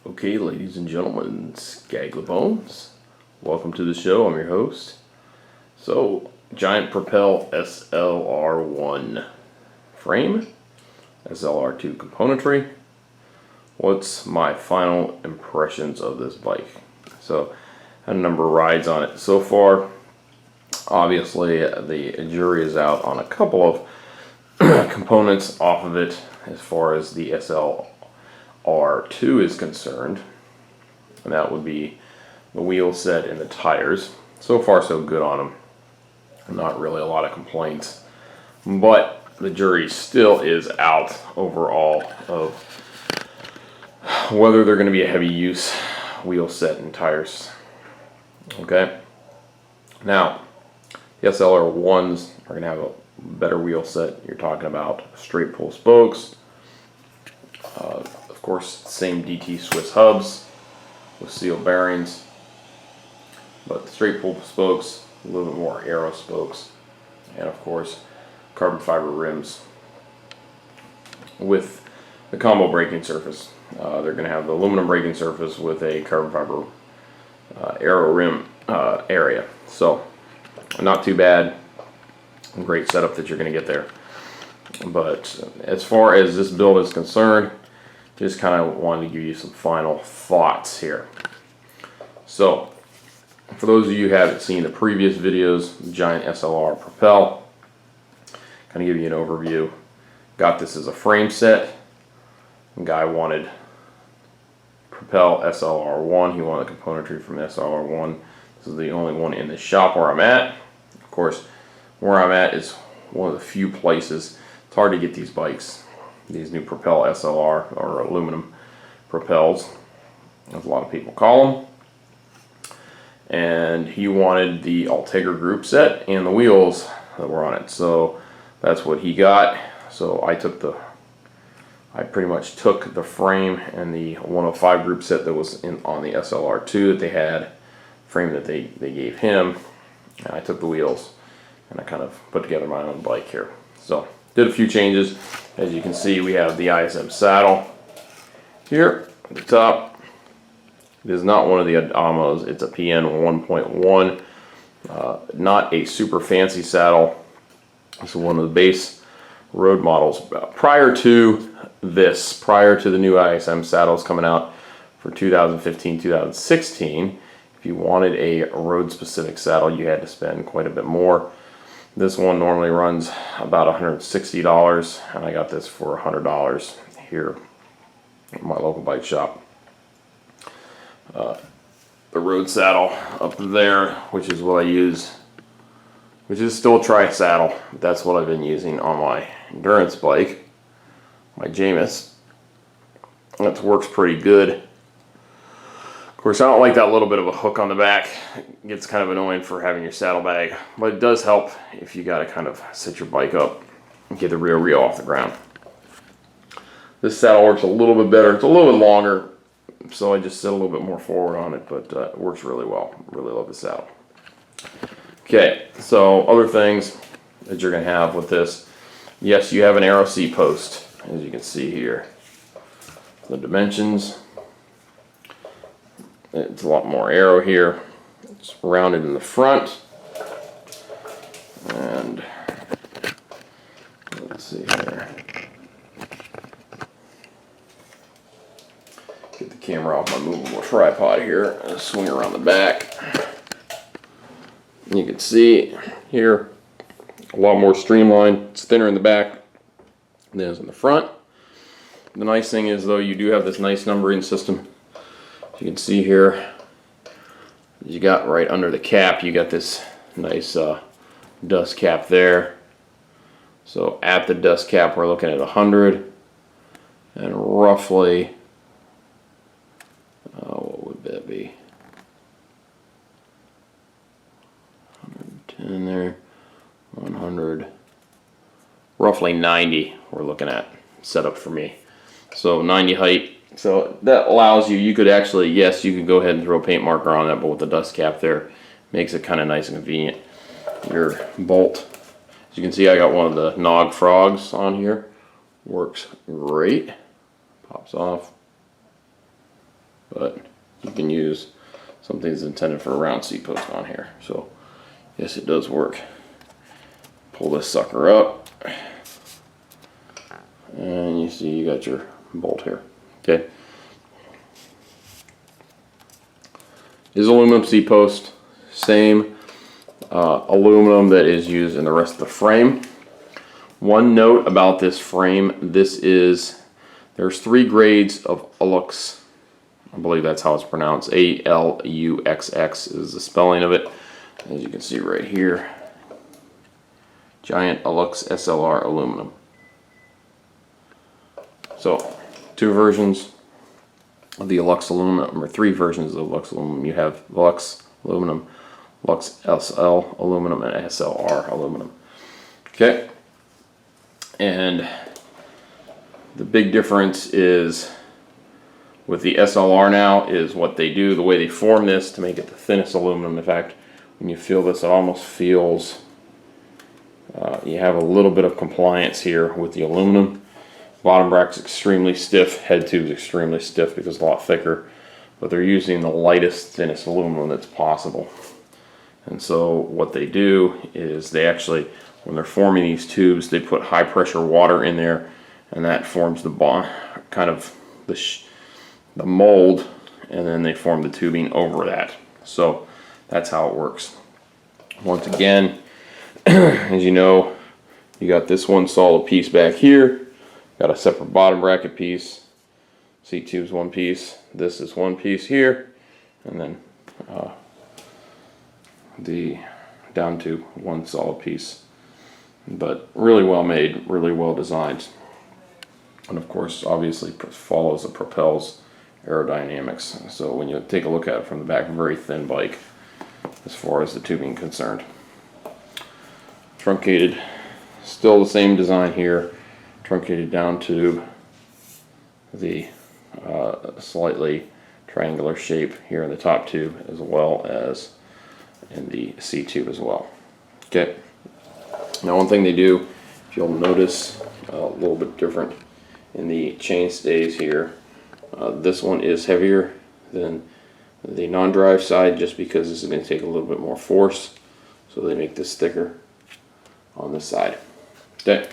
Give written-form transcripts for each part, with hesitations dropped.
Okay, ladies and gentlemen, Skagla Bones. Welcome to the show. I'm your host. So, giant Propel SLR1 frame, SLR2 componentry. What's my final impressions of this bike? So, had a number of rides on it so far. Obviously, the jury is out on a couple of components off of it as far as the SLR2 is concerned, and that would be the wheel set and the tires. So far so good on them. Not really a lot of complaints, but the jury still is out overall of whether they're going to be a heavy use wheel set and tires. Okay, now the SLR1s are going to have a better wheel set. You're talking about straight pull spokes, of course same DT Swiss hubs with steel bearings, but the straight pull spokes, a little bit more aero spokes, and of course carbon fiber rims with the combo braking surface. They're going to have the aluminum braking surface with a carbon fiber aero rim area. So not too bad. Great setup that you're going to get there. But as far as this build is concerned, just kind of wanted to give you some final thoughts here. So for those of you who haven't seen the previous videos, the giant SLR Propel, kind of give you an overview. Got this as a frame set. The guy wanted Propel SLR1. He wanted the componentry from SLR1. This is the only one in the shop where I'm at. Of course, where I'm at is one of the few places. It's hard to get these bikes, these new Propel SLR or aluminum Propels, as a lot of people call them. And he wanted the Ultegra group set and the wheels that were on it. So that's what he got. So I pretty much took the frame and the 105 group set that was on the SLR2 that they had, frame that they gave him, and I took the wheels and I kind of put together my own bike here. So did a few changes. As you can see, we have the ISM saddle here at the top. It is not one of the Adamos, it's a PN 1.1, not a super fancy saddle. This is one of the base road models. Prior to the new ISM saddles coming out for 2015-2016, if you wanted a road specific saddle, you had to spend quite a bit more. This one normally runs about $160, and I got this for $100 here at my local bike shop. The road saddle up there, which is what I use, which is still a tri-saddle. That's what I've been using on my endurance bike, my Jamis. That works pretty good. Of course, I don't like that little bit of a hook on the back. It gets kind of annoying for having your saddlebag, but it does help if you got to kind of set your bike up and get the rear wheel off the ground. This saddle works a little bit better. It's a little bit longer, so I just sit a little bit more forward on it, but it works really well. Really love the saddle. Okay, so other things that you're going to have with this. Yes, you have an aero seat post, as you can see here. The dimensions. It's a lot more aero here. It's rounded in the front. And let's see here. Get the camera off my movable tripod here and swing around the back. You can see here a lot more streamlined. It's thinner in the back than it is in the front. The nice thing is, though, you do have this nice numbering system. You can see here, you got right under the cap, you got this nice dust cap there. So at the dust cap, we're looking at 100, and roughly, what would that be? 110 there, 100, roughly 90 we're looking at set up for me. So 90 height. So that allows you could actually, yes, you could go ahead and throw a paint marker on that, but with the dust cap there, makes it kind of nice and convenient. Your bolt, as you can see, I got one of the Nog Frogs on here. Works great. Pops off. but you can use something that's intended for a round seat post on here. So yes, it does work. Pull this sucker up, and you see you got your bolt here. Okay, this is aluminum seat post, same aluminum that is used in the rest of the frame. One note about this frame: there's 3 grades of Alux. I believe that's how it's pronounced. ALUXX is the spelling of it. As you can see right here, giant Alux SLR aluminum. So 2 versions of the Lux aluminum, or 3 versions of Lux aluminum. You have Lux aluminum, Lux SL aluminum, and SLR aluminum. Okay, and the big difference is with the SLR now is what they do, the way they form this to make it the thinnest aluminum. In fact, when you feel this, it almost feels you have a little bit of compliance here with the aluminum. Bottom bracket's extremely stiff, head tube's extremely stiff because it's a lot thicker, but they're using the lightest, thinnest aluminum that's possible. And so what they do is they actually, when they're forming these tubes, they put high pressure water in there, and that forms the bond, kind of the mold, and then they form the tubing over that. So that's how it works. Once again, as you know, you got this one solid piece back here, got a separate bottom bracket piece, seat tube's one piece, this is one piece here, and then the down tube, one solid piece. But really well made, really well designed, and of course obviously follows the Propel's aerodynamics. So when you take a look at it from the back, very thin bike as far as the tubing concerned. Truncated, still the same design here, truncated down to the slightly triangular shape here in the top tube, as well as in the C tube as well. Okay, now one thing they do, if you'll notice, a little bit different in the chain stays here. This one is heavier than the non-drive side just because this is going to take a little bit more force, so they make this thicker on this side. Okay,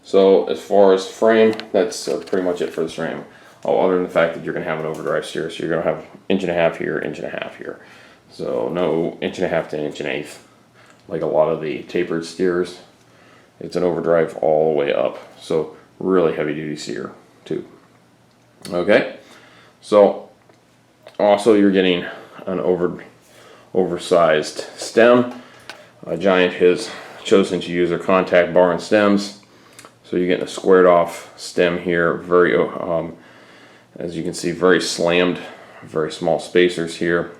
so as far as frame, that's pretty much it for this frame. Oh, other than the fact that you're going to have an overdrive steer, so you're going to have 1.5" here, 1.5" here. So no 1.5" to 1.8" like a lot of the tapered steers. It's an overdrive all the way up, so really heavy duty steer too. Okay, so also you're getting an oversized stem. Giant has chosen to use their contact bar and stems, so you're getting a squared off stem here, very as you can see, very slammed, very small spacers here.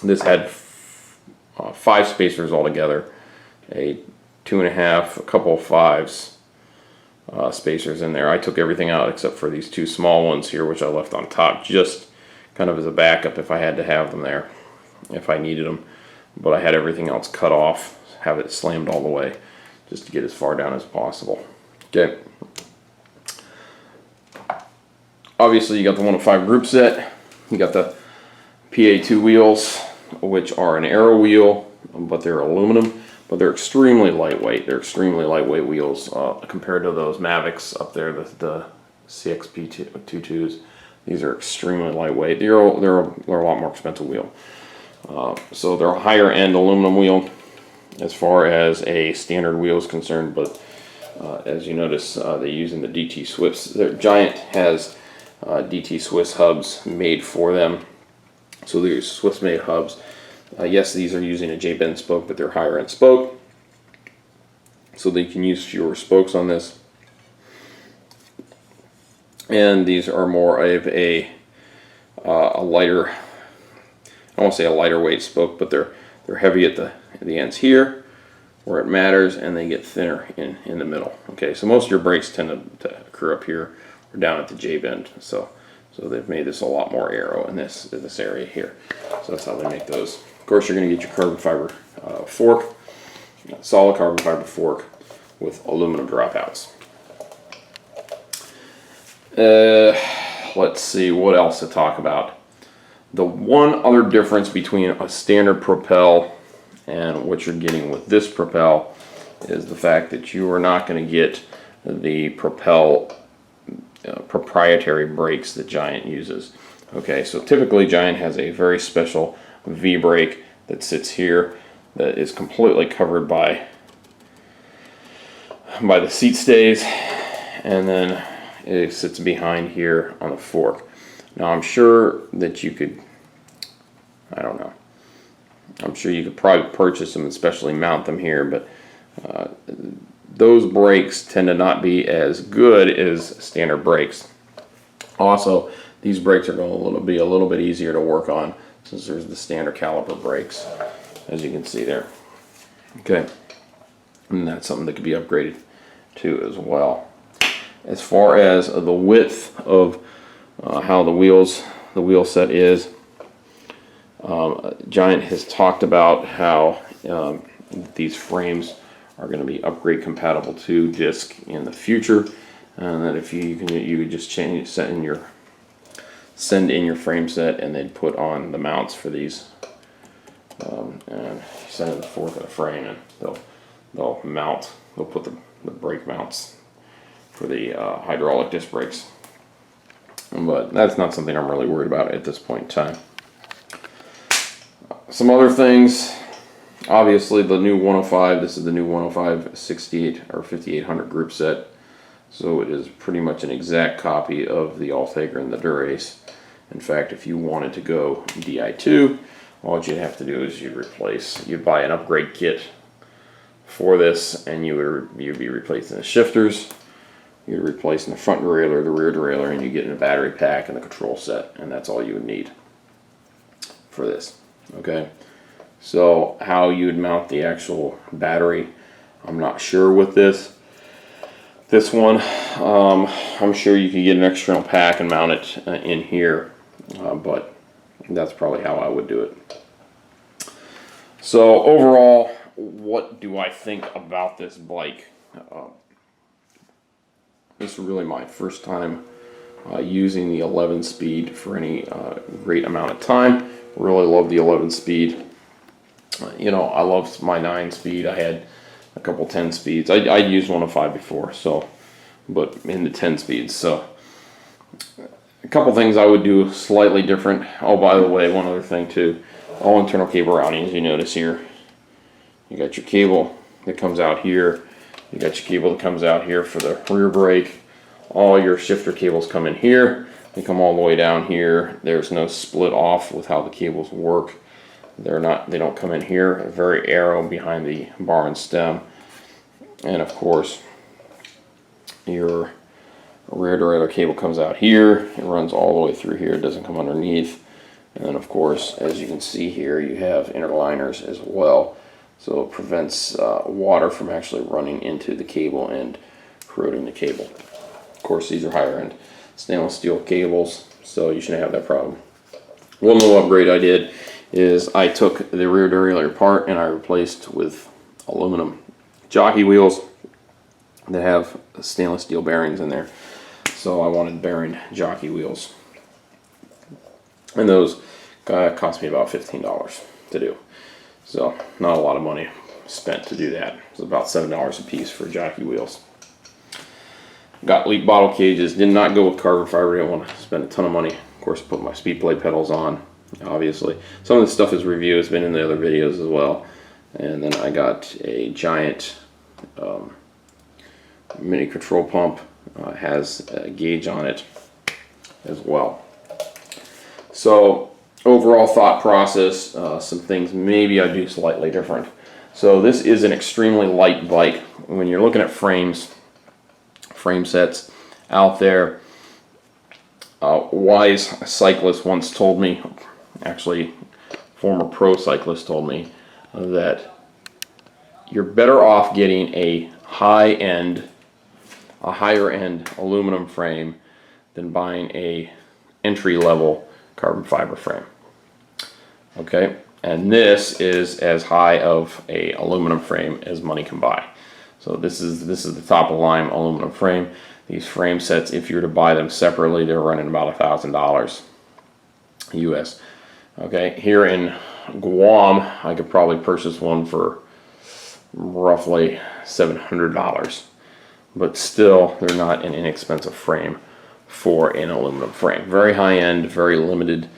This had 5 spacers altogether, a 2.5, a couple of 5s spacers in there. I took everything out except for these 2 small ones here, which I left on top just kind of as a backup if I had to have them there, if I needed them. But I had everything else cut off, have it slammed all the way, just to get as far down as possible. Okay. Obviously you got the 105 group set, you got the PA2 wheels, which are an aero wheel, but they're aluminum, but they're extremely lightweight. They're extremely lightweight wheels compared to those Mavics up there, the CXP22s. These are extremely lightweight. They're a lot more expensive wheel. So they're a higher end aluminum wheel as far as a standard wheel is concerned, but as you notice, they use in the DT Swiss. Their Giant has DT Swiss hubs made for them. So these Swiss made hubs. Yes, these are using a J-bend spoke, but they're higher end spoke, so they can use fewer spokes on this. And these are more of a lighter, I don't want to say a lighter weight spoke, but they're heavy at the ends here where it matters, and they get thinner in the middle. Okay, so most of your brakes tend to occur up here or down at the J-bend. So they've made this a lot more aero in this area here. So that's how they make those. Of course, you're going to get your carbon fiber fork, solid carbon fiber fork with aluminum dropouts. let's see what else to talk about. The one other difference between a standard Propel and what you're getting with this Propel is the fact that you are not going to get the Propel proprietary brakes that Giant uses. Okay, so typically Giant has a very special V brake that sits here that is completely covered by the seat stays, and then it sits behind here on the fork. Now I'm sure that you could, I don't know, I'm sure you could probably purchase them and specially mount them here, but those brakes tend to not be as good as standard brakes. Also, these brakes are going to be a little bit easier to work on since there's the standard caliper brakes, as you can see there. Okay, and that's something that could be upgraded to as well. As far as the width of how the wheel set is, Giant has talked about how these frames are going to be upgrade compatible to disc in the future, and that if you could just change, send in your frame set and then put on the mounts for these, and send it the fourth of the frame, and they'll put the brake mounts for the hydraulic disc brakes. But that's not something I'm really worried about at this point in time. Some other things, obviously the new 105, this is the new 105 68 or 5800 group set. So it is pretty much an exact copy of the Altegra and the Dura-Ace. In fact, if you wanted to go Di2, all you'd have to do is you'd buy an upgrade kit for this, and you'd be replacing the shifters, you'd replacing the front derailleur, the rear derailleur, and you get in a battery pack and the control set, and that's all you would need for this. Okay, so how you would mount the actual battery, I'm not sure with this one. I'm sure you could get an external pack and mount it in here, but that's probably how I would do it. So overall, what do I think about this bike? This is really my first time using the 11 speed for any great amount of time. Really love the 11 speed. You know, I love my 9 speed. I had a couple 10 speeds. I'd used 105 before, so, but in the 10 speeds. So a couple things I would do slightly different. Oh, by the way, one other thing too. All internal cable routing, as you notice here. You got your cable that comes out here. You got your cable that comes out here for the rear brake. All your shifter cables come in here. They come all the way down here. There's no split off with how the cables work. They don't come in here. A very arrow behind the bar and stem. And of course, your rear derailleur cable comes out here. It runs all the way through here. It doesn't come underneath. And then of course, as you can see here, you have interliners as well. So it prevents water from actually running into the cable and corroding the cable. Of course, these are higher end stainless steel cables, so you shouldn't have that problem. One little upgrade I did is I took the rear derailleur apart and I replaced with aluminum jockey wheels that have stainless steel bearings in there. So I wanted bearing jockey wheels, and those cost me about $15 to do. So not a lot of money spent to do that. It's about $7 a piece for jockey wheels. Got leak bottle cages. Did not go with carbon fiber. Didn't want to spend a ton of money. Of course, put my speed plate pedals on. Obviously, some of this stuff is review. It's been in the other videos as well. And then I got a Giant mini control pump. Has a gauge on it as well. So overall thought process, some things maybe I do slightly different. So this is an extremely light bike. When you're looking at frame sets out there, wise cyclist once told me, actually former pro cyclist told me, that you're better off getting a higher end aluminum frame than buying a entry-level carbon fiber frame. Okay, and this is as high of a aluminum frame as money can buy. So this is the top of the line aluminum frame. These frame sets, if you were to buy them separately, they're running about $1,000 US. Okay, here in Guam, I could probably purchase one for roughly $700, but still, they're not an inexpensive frame for an aluminum frame. Very high end, very limited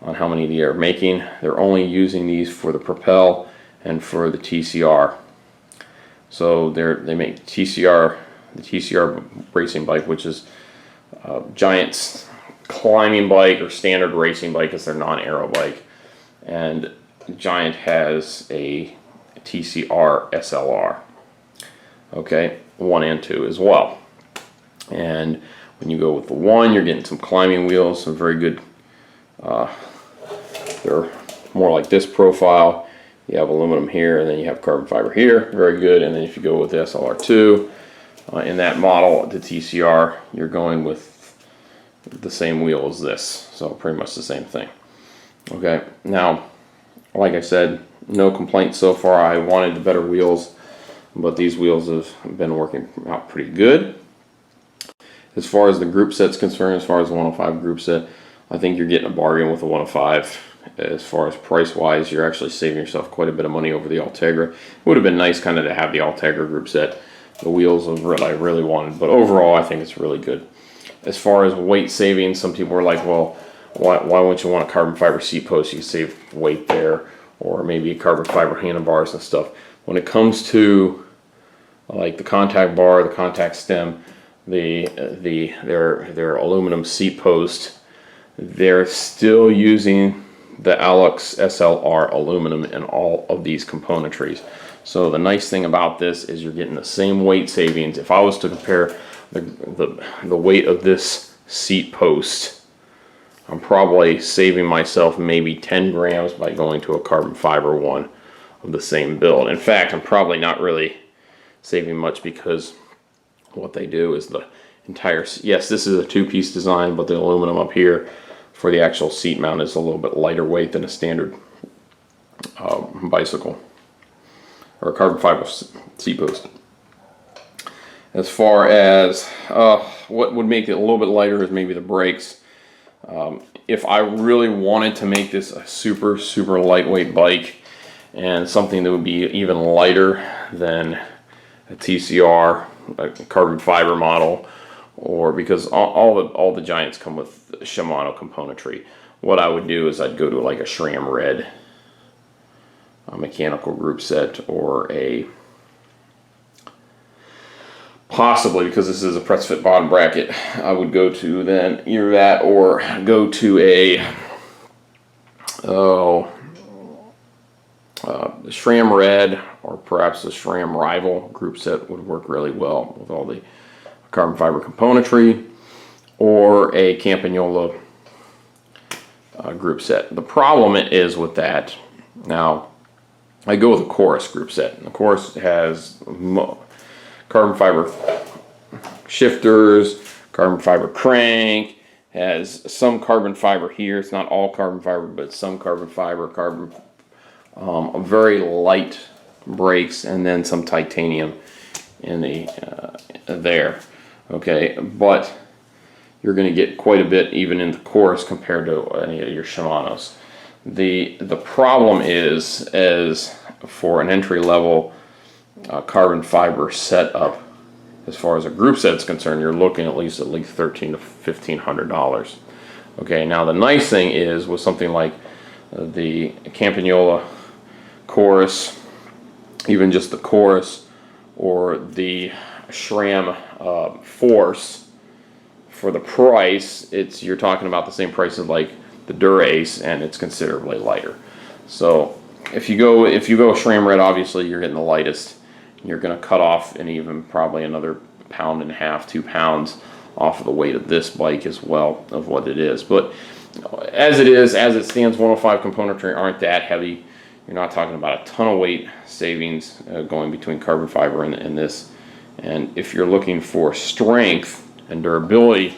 on how many they are making. They're only using these for the Propel and for the TCR. So they make TCR, the TCR racing bike, which is Giant's climbing bike or standard racing bike, is their non-aero bike, and Giant has a TCR SLR. Okay, 1 and 2 as well. And when you go with the 1, you're getting some climbing wheels, some very good. They're more like this profile. You have aluminum here, and then you have carbon fiber here. Very good. And then if you go with the SLR2, in that model, the TCR, you're going with the same wheel as this. So pretty much the same thing. Okay. Now, like I said, no complaints so far. I wanted the better wheels, but these wheels have been working out pretty good. As far as the group set's concerned, as far as the 105 group set, I think you're getting a bargain with the 105. As far as price-wise, you're actually saving yourself quite a bit of money over the Ultegra. It would have been nice kind of to have the Ultegra group set. The wheels of what I really wanted, but overall I think it's really good. As far as weight savings, some people were like, well, why wouldn't you want a carbon fiber seat post? You can save weight there, or maybe carbon fiber handlebars and stuff. When it comes to like the contact bar, the contact stem, their aluminum seat post, they're still using the Alex SLR aluminum in all of these componentries. So the nice thing about this is you're getting the same weight savings. If I was to compare the weight of this seat post, I'm probably saving myself maybe 10 grams by going to a carbon fiber one of the same build. In fact, I'm probably not really saving much, because what they do is the entire, yes, this is a two-piece design, but the aluminum up here for the actual seat mount is a little bit lighter weight than a standard bicycle or a carbon fiber seat post. As far as what would make it a little bit lighter is maybe the brakes. If I really wanted to make this a super lightweight bike and something that would be even lighter than a TCR, a carbon fiber model, or because all the Giants come with Shimano componentry, what I would do is I'd go to like a SRAM Red, a mechanical group set, or a possibly, because this is a press fit bottom bracket, I would go to then either that or go to a SRAM Red, or perhaps the SRAM Rival group set would work really well with all the carbon fiber componentry, or a Campagnola group set. The problem is with that, now I go with a Chorus group set, and the Chorus has carbon fiber shifters, carbon fiber crank, has some carbon fiber here. It's not all carbon fiber, but some carbon fiber, very light brakes, and then some titanium in the there. Okay, but you're going to get quite a bit even in the Chorus compared to any of your Shimanos. The problem is, as for an entry level carbon fiber setup, as far as a group set is concerned, you're looking at least $1,300 to $1,500. Okay, now the nice thing is with something like the Campagnola Chorus, even just the Chorus, or the SRAM Force, for the price, you're talking about the same price as like the Dura-Ace, and it's considerably lighter. So if you go SRAM Red, obviously you're getting the lightest. You're going to cut off and even probably another 1.5 pounds, 2 pounds off of the weight of this bike as well, of what it is. But as it stands, 105 componentry aren't that heavy. You're not talking about a ton of weight savings going between carbon fiber and this. And if you're looking for strength and durability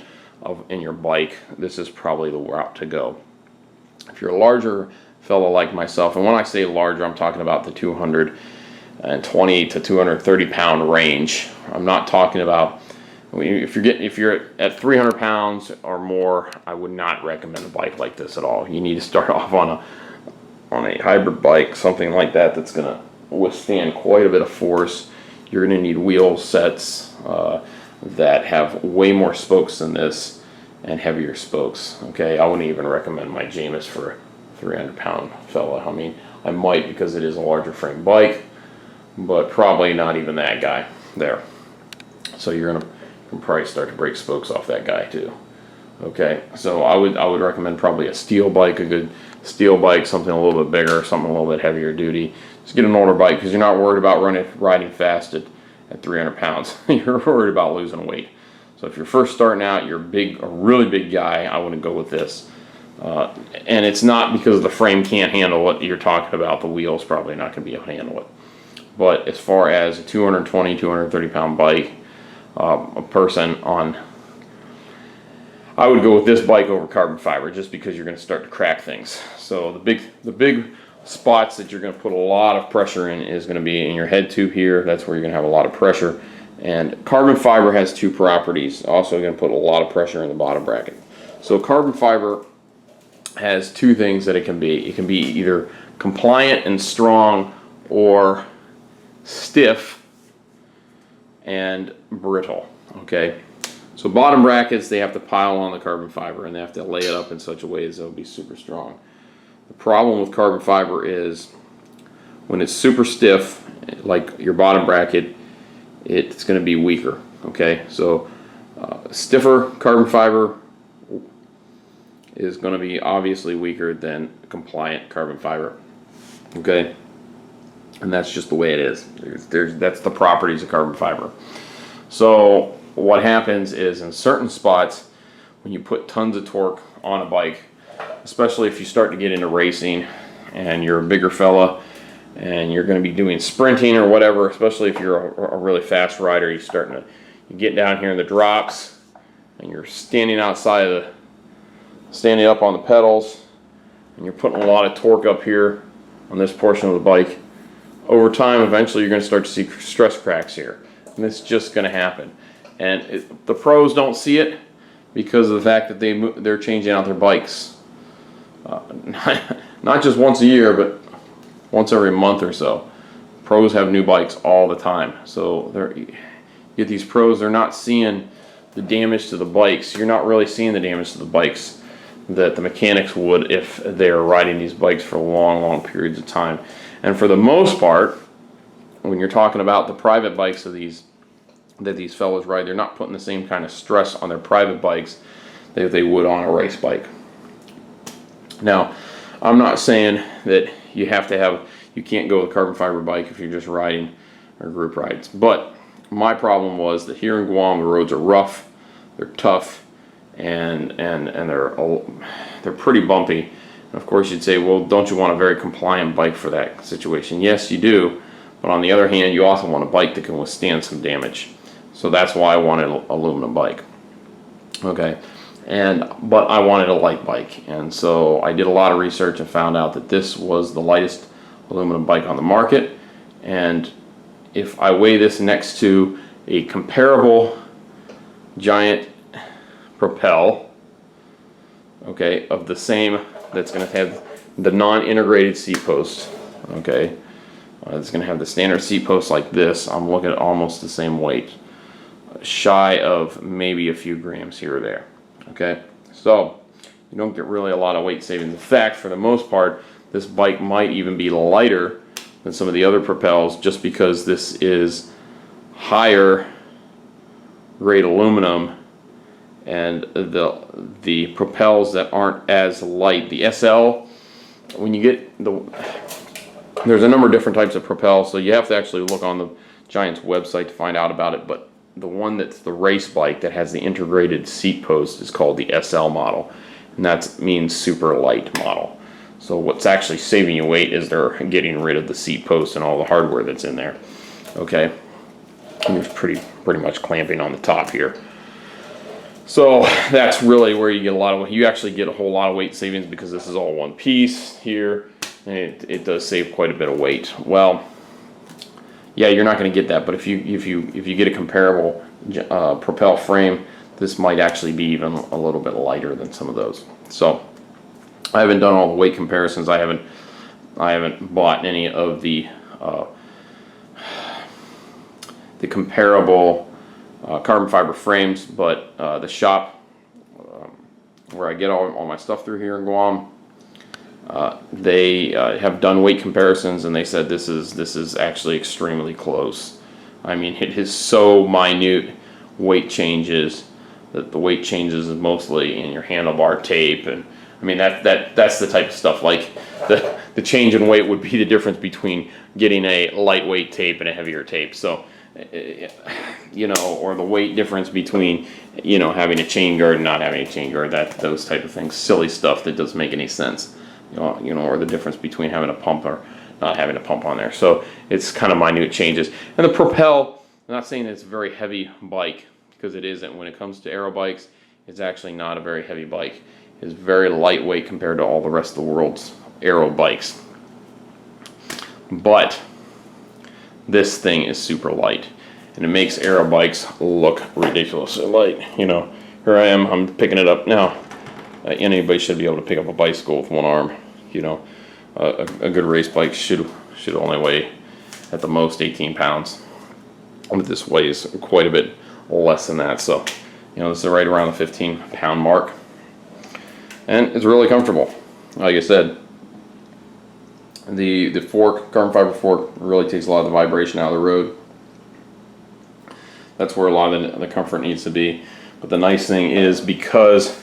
in your bike, this is probably the route to go. If you're a larger fellow like myself, and when I say larger, I'm talking about the 220 to 230 pound range. I'm not talking about if you're at 300 pounds or more, I would not recommend a bike like this at all. You need to start off on a hybrid bike, something like that that's going to withstand quite a bit of force. You're going to need wheel sets that have way more spokes than this and heavier spokes. Okay, I wouldn't even recommend my Jamis for a 300-pound fella. I mean, I might because it is a larger frame bike, but probably not even that guy there. So you're going to probably start to break spokes off that guy too. Okay, so I would recommend probably a steel bike, a good steel bike, something a little bit bigger, something a little bit heavier duty. Just get an older bike because you're not worried about riding fast at 300 pounds. You're worried about losing weight. So if you're first starting out, you're a really big guy, I wouldn't go with this. And it's not because the frame can't handle what you're talking about. The wheel's probably not going to be able to handle it. But as far as a 220, 230 pound bike, a person on, I would go with this bike over carbon fiber just because you're going to start to crack things. So the big spots that you're going to put a lot of pressure in is going to be in your head tube here. That's where you're going to have a lot of pressure. And carbon fiber has two properties. Also going to put a lot of pressure in the bottom bracket. So carbon fiber has two things that it can be. It can be either compliant and strong or stiff and brittle. Okay, so bottom brackets, they have to pile on the carbon fiber and they have to lay it up in such a way as it'll be super strong. The problem with carbon fiber is when it's super stiff, like your bottom bracket, it's going to be weaker. Okay, so stiffer carbon fiber is going to be obviously weaker than compliant carbon fiber. Okay, and that's just the way it is. That's the properties of carbon fiber. So what happens is in certain spots, when you put tons of torque on a bike, especially if you start to get into racing and you're a bigger fella and you're going to be doing sprinting or whatever, especially if you're a really fast rider, you get down here in the drops and you're standing up on the pedals and you're putting a lot of torque up here on this portion of the bike. Over time, eventually you're going to start to see stress cracks here, and it's just going to happen. And the pros don't see it because of the fact that they're changing out their bikes not just once a year, but once every month or so. Pros have new bikes all the time, so you get these pros, they're not seeing the damage to the bikes. You're not really seeing the damage to the bikes that the mechanics would if they're riding these bikes for long periods of time. And for the most part, when you're talking about the private bikes that these fellows ride, they're not putting the same kind of stress on their private bikes that they would on a race bike. Now, I'm not saying that you can't go with a carbon fiber bike if you're just riding or group rides. But my problem was that here in Guam, the roads are rough, they're tough, and they're pretty bumpy. And of course, you'd say, well, don't you want a very compliant bike for that situation? Yes, you do. But on the other hand, you also want a bike that can withstand some damage. So that's why I wanted an aluminum bike. Okay, but I wanted a light bike, and so I did a lot of research and found out that this was the lightest aluminum bike on the market. And if I weigh this next to a comparable giant Propel, okay, of the same, that's going to have the non-integrated seat post, okay, it's going to have the standard seat post like this. I'm looking at almost the same weight, shy of maybe a few grams here or there. Okay, so you don't get really a lot of weight savings. In fact, for the most part, this bike might even be lighter than some of the other Propels, just because this is higher grade aluminum, and the Propels that aren't as light, the SL, when you get there's a number of different types of Propels, so you have to actually look on the Giant's website to find out about it. But the one that's the race bike that has the integrated seat post is called the SL model, and that means super light model. So what's actually saving you weight is they're getting rid of the seat post and all the hardware that's in there. Okay, and there's pretty much clamping on the top here. So that's really where you get a lot of weight. You actually get a whole lot of weight savings because this is all one piece here, and it does save quite a bit of weight. Well, yeah, you're not going to get that. But if you get a comparable Propel frame, this might actually be even a little bit lighter than some of those. So I haven't done all the weight comparisons. I haven't bought any of the comparable carbon fiber frames, but the shop where I get all my stuff through here in Guam, they have done weight comparisons, and they said this is actually extremely close. I mean, it is so minute weight changes that the weight changes is mostly in your handlebar tape, and I mean that's the type of stuff. Like the change in weight would be the difference between getting a lightweight tape and a heavier tape. So you know, or the weight difference between, you know, having a chain guard and not having a chain guard, those type of things, silly stuff that doesn't make any sense. You know, or the difference between having a pump or not having a pump on there. So it's kind of minute changes. And the Propel, I'm not saying it's a very heavy bike, because it isn't. When it comes to aero bikes, it's actually not a very heavy bike. It's very lightweight compared to all the rest of the world's aero bikes. But this thing is super light, and it makes aero bikes look ridiculously light. You know, here I am, I'm picking it up now. Anybody should be able to pick up a bicycle with one arm. You know, a good race bike should only weigh at the most 18 pounds. But this weighs quite a bit less than that. So, you know, this is right around the 15-pound mark, and it's really comfortable. Like I said, the fork, carbon fiber fork, really takes a lot of the vibration out of the road. That's where a lot of the comfort needs to be. But the nice thing is, because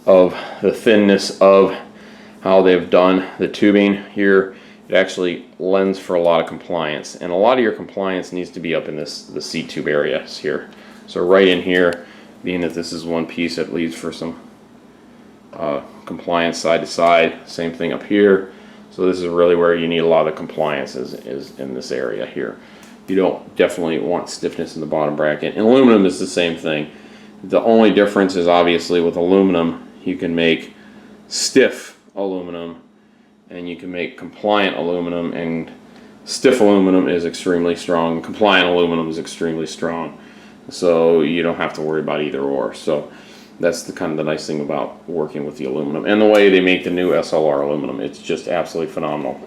of the thinness of how they've done the tubing here, it actually lends for a lot of compliance, and a lot of your compliance needs to be up in the seat tube areas here. So right in here, being that this is one piece, that leaves for some compliance side to side. Same thing up here. So this is really where you need a lot of compliance, is in this area here. You don't definitely want stiffness in the bottom bracket. And aluminum is the same thing. The only difference is, obviously, with aluminum, you can make stiff aluminum and you can make compliant aluminum, and stiff aluminum is extremely strong, compliant aluminum is extremely strong, so you don't have to worry about either or. So that's the kind of the nice thing about working with the aluminum, and the way they make the new SLR aluminum, it's just absolutely phenomenal.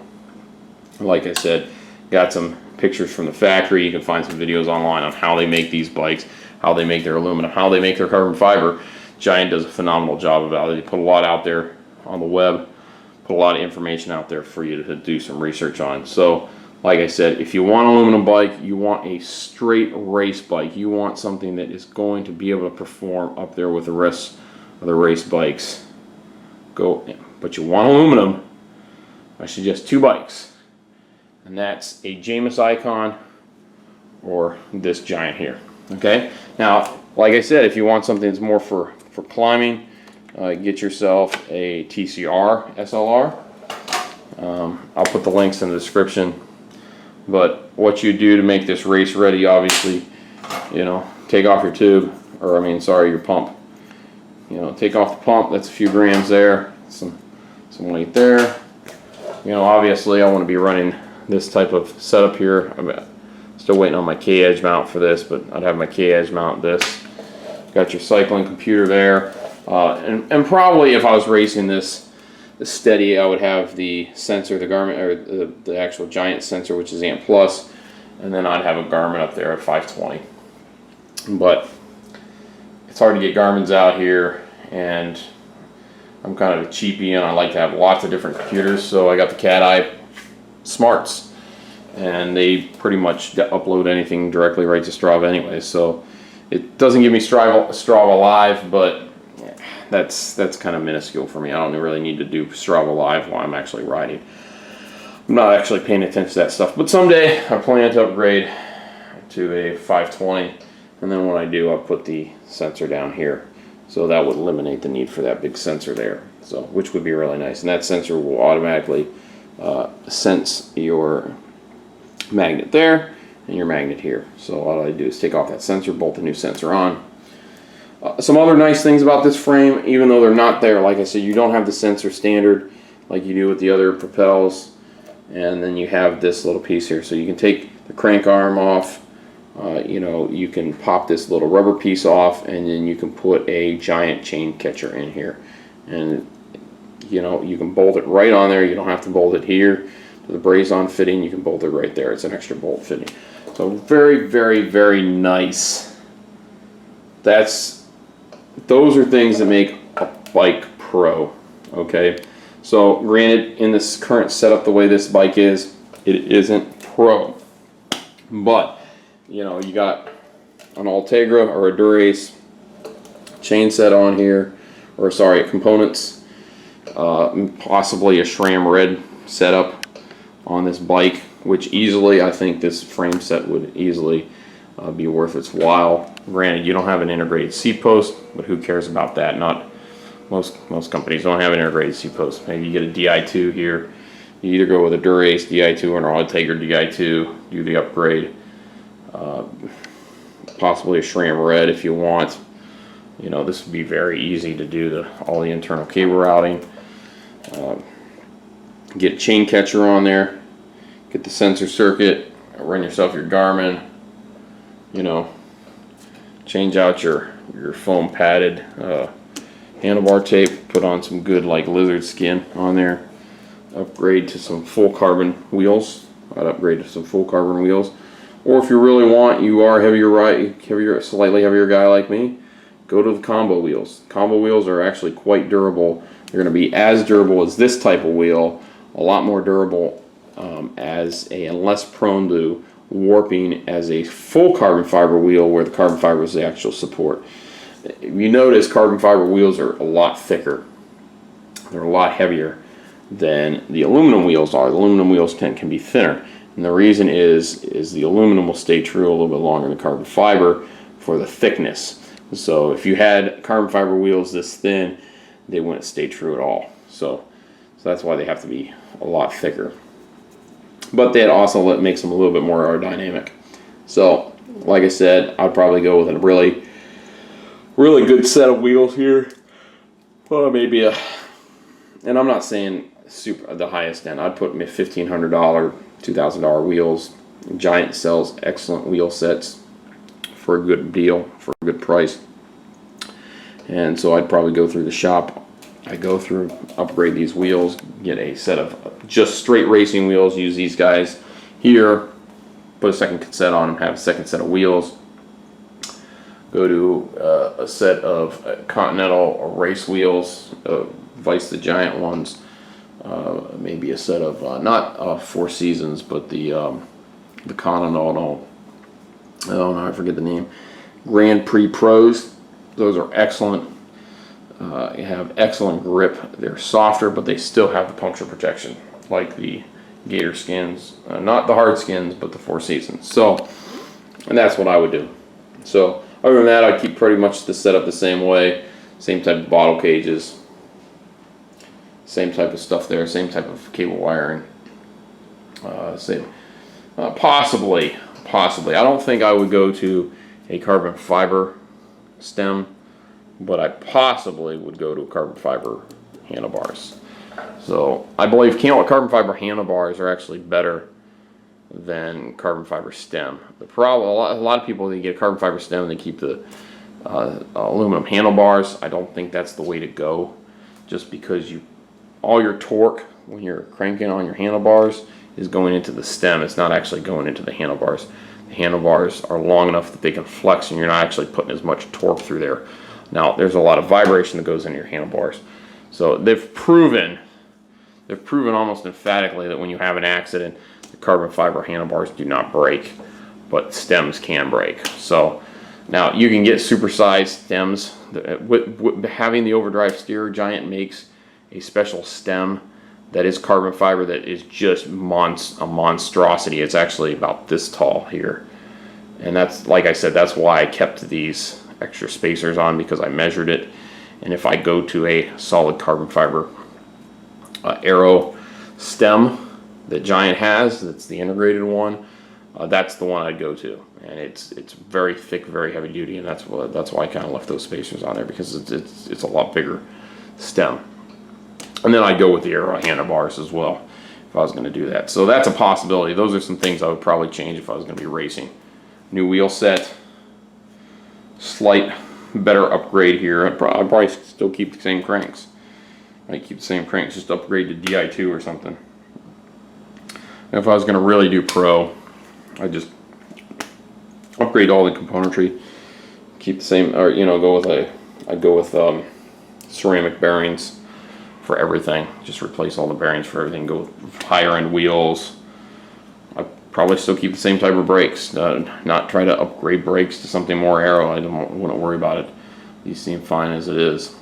Like I said, got some pictures from the factory. You can find some videos online on how they make these bikes, how they make their aluminum, how they make their carbon fiber. Giant does a phenomenal job about it. They put a lot out there on the web, put a lot of information out there for you to do some research on. So, like I said, if you want an aluminum bike, you want a straight race bike, you want something that is going to be able to perform up there with the rest of the race bikes, but you want aluminum, I suggest two bikes, and that's a Jamis Icon or this Giant here. Okay, now, like I said, if you want something that's more for climbing, get yourself a TCR SLR. I'll put the links in the description. But what you do to make this race ready, obviously, you know, take off your tube, or I mean, sorry, your pump. You know, take off the pump. That's a few grams there, some weight there. You know, obviously, I want to be running this type of setup here. I'm still waiting on my K-edge mount for this, but I'd have my K-edge mount this. Got your cycling computer there, and probably if I was racing this steady, I would have the sensor, the Garmin, or the actual Giant sensor, which is AMP Plus, and then I'd have a Garmin up there at 520. But it's hard to get Garmin's out here, and I'm kind of a cheapie, and I like to have lots of different computers, so I got the Cat Eye Smarts, and they pretty much upload anything directly right to Strava anyway, so it doesn't give me Strava Live, but that's kind of minuscule for me. I don't really need to do Strava Live while I'm actually riding. I'm not actually paying attention to that stuff, but someday I plan to upgrade to a 520, and then when I do, I'll put the sensor down here, so that would eliminate the need for that big sensor there, so which would be really nice. And that sensor will automatically sense your magnet there and your magnet here. So all I do is take off that sensor, bolt the new sensor on. Some other nice things about this frame, even though they're not there, like I said, you don't have the sensor standard like you do with the other Propels, and then you have this little piece here. So you can take the crank arm off. You know, you can pop this little rubber piece off, and then you can put a giant chain catcher in here. And you know, you can bolt it right on there. You don't have to bolt it here to the braze-on fitting. You can bolt it right there. It's an extra bolt fitting. So very, very, very nice. Those are things that make a bike pro. Okay, so granted, in this current setup, the way this bike is, it isn't pro. But you know, you got an Ultegra or a Dura-Ace chain set on here, or sorry, components, possibly a SRAM red setup on this bike, which easily, I think this frame set would easily be worth its while. Granted, you don't have an integrated seat post, but who cares about that? Not most companies don't have an integrated seat post. Maybe you get a Di2 here. You either go with a Dura-Ace Di2 or an Ultegra Di2, do the upgrade. Possibly a SRAM red if you want. You know, this would be very easy to do all the internal cable routing. Get a chain catcher on there. Get the sensor circuit. Run yourself your Garmin. You know, change out your foam padded handlebar tape. Put on some good like lizard skin on there. Upgrade to some full carbon wheels. I'd upgrade to some full carbon wheels. Or if you really want, you are slightly heavier guy like me, go to the combo wheels. Combo wheels are actually quite durable. They're going to be as durable as this type of wheel, a lot more durable and less prone to warping as a full carbon fiber wheel, where the carbon fiber is the actual support. You notice carbon fiber wheels are a lot thicker. They're a lot heavier than the aluminum wheels are. The aluminum wheels can be thinner. And the reason is the aluminum will stay true a little bit longer than carbon fiber for the thickness. So if you had carbon fiber wheels this thin, they wouldn't stay true at all. So that's why they have to be a lot thicker. But that also makes them a little bit more aerodynamic. So like I said, I'd probably go with a really, really good set of wheels here. Well, maybe and I'm not saying the highest end. I'd put $1,500, $2,000 wheels. Giant sells excellent wheel sets for a good deal, for a good price. And so I'd probably go through the shop. I go through, upgrade these wheels, get a set of just straight racing wheels, use these guys here, put a second set on them, have a second set of wheels. Go to a set of Continental race wheels, Vice the Giant ones. Maybe a set of not Four Seasons, but the Continental. Oh no, I forget the name. Grand Prix Pros. Those are excellent. Have excellent grip. They're softer, but they still have the puncture protection, like the Gator skins. Not the hard skins, but the Four Seasons. So, and that's what I would do. So, other than that, I'd keep pretty much the setup the same way. Same type of bottle cages. Same type of stuff there, same type of cable wiring. Possibly. I don't think I would go to a carbon fiber stem, but I possibly would go to a carbon fiber handlebars. So I believe carbon fiber handlebars are actually better than carbon fiber stem. The problem, a lot of people, they get a carbon fiber stem and they keep the aluminum handlebars. I don't think that's the way to go, just because all your torque when you're cranking on your handlebars is going into the stem. It's not actually going into the handlebars. The handlebars are long enough that they can flex, and you're not actually putting as much torque through there. Now, there's a lot of vibration that goes into your handlebars. So they've proven almost emphatically that when you have an accident, the carbon fiber handlebars do not break, but stems can break. So now you can get supersized stems. Having the overdrive steerer, Giant makes a special stem that is carbon fiber that is just a monstrosity. It's actually about this tall here. And that's, like I said, that's why I kept these extra spacers on, because I measured it. And if I go to a solid carbon fiber arrow stem that Giant has, that's the integrated one, that's the one I'd go to. And it's very thick, very heavy duty, and that's why I kind of left those spacers on there, because it's a lot bigger stem. And then I go with the arrow handlebars as well. if I was going to do that. So that's a possibility. Those are some things I would probably change if I was going to be racing. New wheel set, slight better upgrade here. I'd probably still keep the same cranks. I'd keep the same cranks, just upgrade to Di2 or something. And if I was going to really do pro, I'd just upgrade all the componentry, keep the same, or I'd go with ceramic bearings for everything. Just replace all the bearings for everything. Go with higher end wheels. I'd probably still keep the same type of brakes. Not try to upgrade brakes to something more aero. Wouldn't worry about it. These seem fine as it is.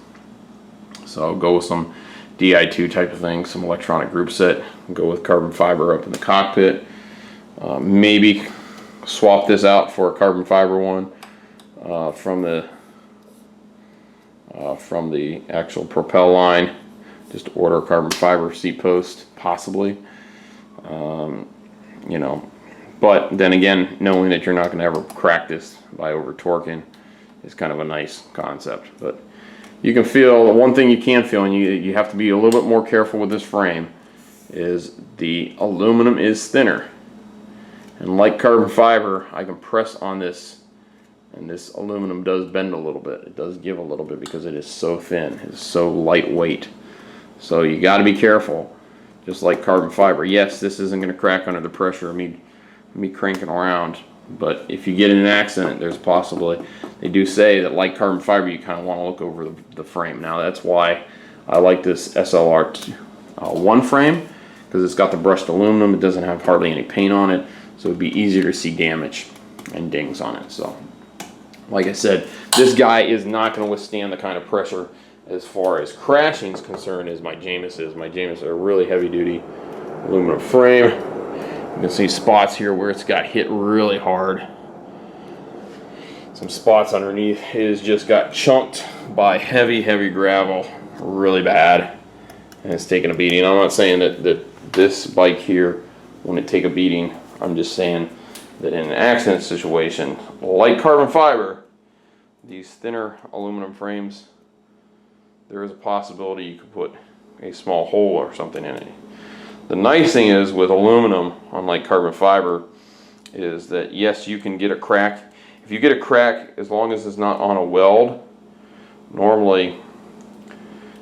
So I'll go with some Di2 type of thing, some electronic group set. Go with carbon fiber up in the cockpit. Maybe swap this out for a carbon fiber one from the actual Propel line. Just order a carbon fiber seat post, possibly. But then again, knowing that you're not going to ever crack this by over torquing is kind of a nice concept. But you can feel, one thing you can feel, and you have to be a little bit more careful with this frame, is the aluminum is thinner. And like carbon fiber, I can press on this, and this aluminum does bend a little bit. It does give a little bit because it is so thin. It's so lightweight. So you got to be careful. Just like carbon fiber. Yes, this isn't going to crack under the pressure of me cranking around. But if you get in an accident, there's possibly, they do say that like carbon fiber, you kind of want to look over the frame. Now that's why I like this SLR 1 frame, because it's got the brushed aluminum. It doesn't have hardly any paint on it, so it'd be easier to see damage and dings on it. So like I said, this guy is not going to withstand the kind of pressure as far as crashing is concerned as my Jamis is. My Jamis are a really heavy duty aluminum frame. You can see spots here where it's got hit really hard. Some spots underneath. It has just got chunked by heavy gravel really bad, and it's taken a beating. I'm not saying that this bike here wouldn't take a beating. I'm just saying that in an accident situation, like carbon fiber, these thinner aluminum frames, there is a possibility you could put a small hole or something in it. The nice thing is with aluminum, unlike carbon fiber, is that yes, you can get a crack. If you get a crack, as long as it's not on a weld, normally,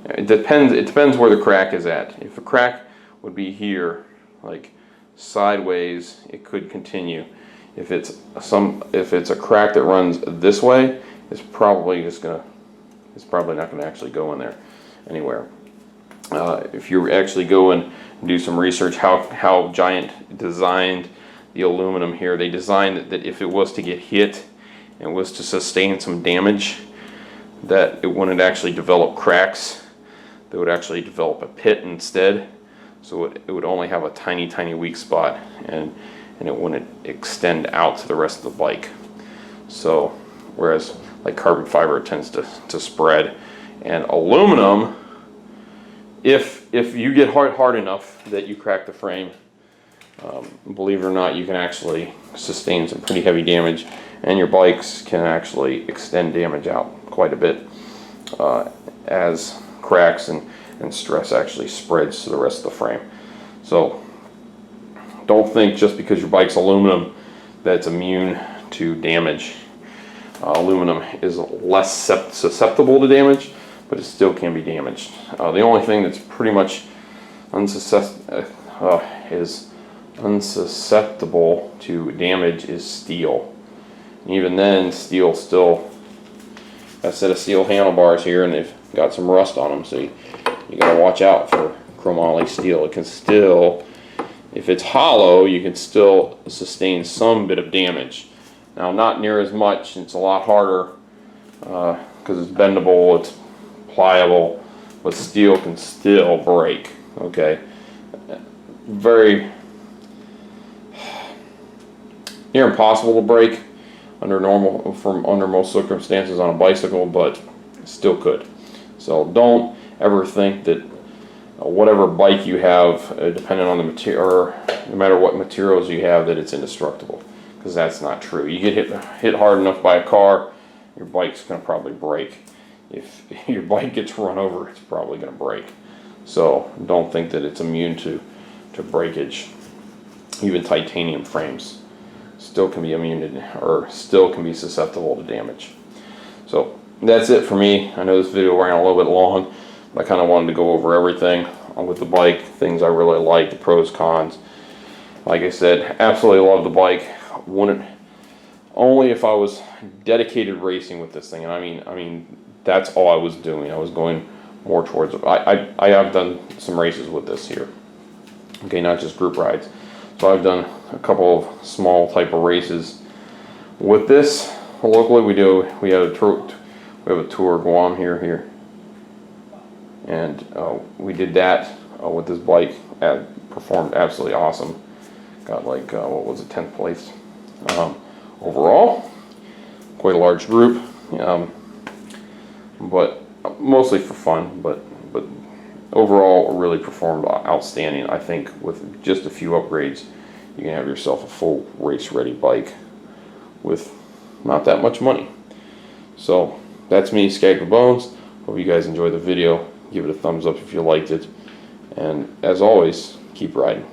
it depends where the crack is at. If the crack would be here, like sideways, it could continue. If it's a crack that runs this way, it's probably not going to actually go in there anywhere. If you actually go and do some research how Giant designed the aluminum here, they designed it that if it was to get hit and was to sustain some damage, that it wouldn't actually develop cracks. They would actually develop a pit instead. So it would only have a tiny weak spot, and it wouldn't extend out to the rest of the bike. So whereas like carbon fiber tends to spread, and aluminum, if you get hard enough that you crack the frame, believe it or not, you can actually sustain some pretty heavy damage, and your bikes can actually extend damage out quite a bit as cracks and stress actually spreads to the rest of the frame. So don't think just because your bike's aluminum that it's immune to damage. Aluminum is less susceptible to damage, but it still can be damaged. The only thing that's pretty much is unsusceptible to damage is steel. And even then, steel still, got a set of steel handlebars here, and they've got some rust on them, so you gotta watch out for chromoly steel. It can still, if it's hollow, you can still sustain some bit of damage. Now, not near as much. It's a lot harder because it's bendable, it's pliable, but steel can still break. Okay, very near impossible to break under most circumstances on a bicycle, but still could. So don't ever think that whatever bike you have, depending on the material, or no matter what materials you have, that it's indestructible. Because that's not true. You get hit hard enough by a car, your bike's going to probably break. If your bike gets run over, it's probably going to break. So don't think that it's immune to to breakage. Even titanium frames still can be immune to, or still can be susceptible to damage. So that's it for me. I know this video ran a little bit long, but I kind of wanted to go over everything with the bike, things I really like, the pros, cons. Like I said, absolutely love the bike. Wouldn't, only if I was dedicated racing with this thing, and I mean that's all I was doing. I was going more towards, I have done some races with this here. Okay, not just group rides. So I've done a couple of small type of races with this. Locally we have a tour Guam here, and we did that with this bike. Performed absolutely awesome. Got like what was it, 10th place overall. Quite a large group, but mostly for fun. But overall, really performed outstanding. I think with just a few upgrades, you can have yourself a full race-ready bike with not that much money. So that's me, Skag Bones. Hope you guys enjoyed the video. Give it a thumbs up if you liked it. And as always, keep riding.